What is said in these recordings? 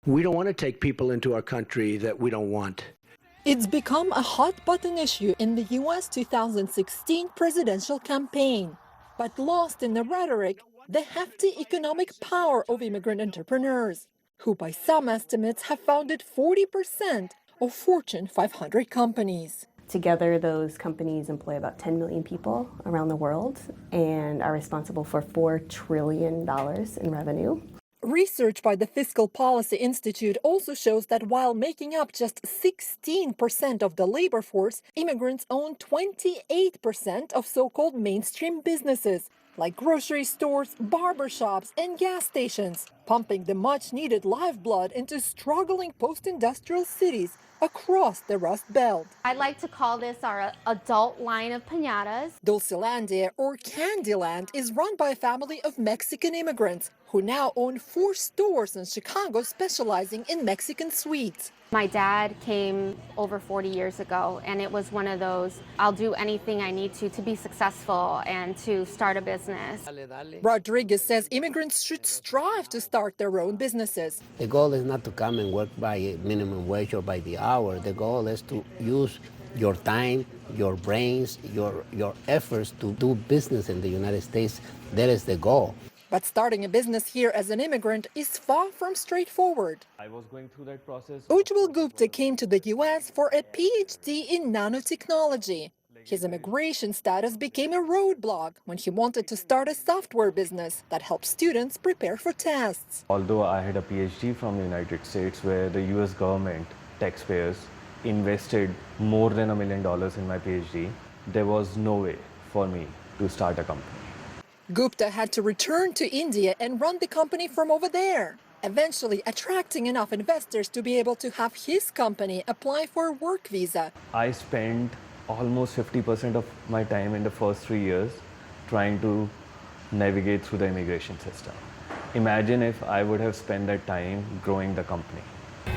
We don't want to take people into our country that we don't want. It's become a hot-button issue in the U.S. 2016 presidential campaign. But lost in the rhetoric, the hefty economic power of immigrant entrepreneurs, who by some estimates have founded 40% of Fortune 500 companies. Together, those companies employ about 10 million people around the world and are responsible for $4 trillion in revenue. Research by the Fiscal Policy Institute also shows that while making up just 16% of the labor force, immigrants own 28% of so-called mainstream businesses, like grocery stores, barbershops, and gas stations, pumping the much-needed lifeblood into struggling post-industrial cities across the Rust Belt. I like to call this our adult line of piñatas. Dulcelandia, or Candyland, is run by a family of Mexican immigrants who now own 4 stores in Chicago specializing in Mexican sweets. My dad came over 40 years ago, and it was one of those, I'll do anything I need to be successful and to start a business. Rodriguez says immigrants should strive to start their own businesses. The goal is not to come and work by minimum wage or by the hour. The goal is to use your time, your brains, your efforts to do business in the United States. That is the goal. But starting a business here as an immigrant is far from straightforward. I was going through that process. Ujjwal Gupta came to the U.S. for a PhD in nanotechnology. His immigration status became a roadblock when he wanted to start a software business that helps students prepare for tests. Although I had a PhD from the United States, where the US government, taxpayers, invested more than $1 million in my PhD, there was no way for me to start a company. Gupta had to return to India and run the company from over there, eventually attracting enough investors to be able to have his company apply for a work visa. I spent almost 50% of my time in the first 3 years trying to navigate through the immigration system. Imagine if I would have spent that time growing the company.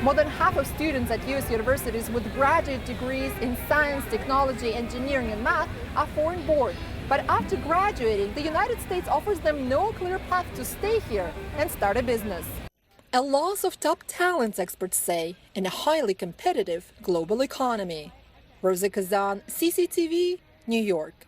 More than half of students at U.S. universities with graduate degrees in science, technology, engineering, and math are foreign-born. But after graduating, the United States offers them no clear path to stay here and start a business. A loss of top talents, experts say, in a highly competitive global economy. Roza, Kazan, CCTV, New York.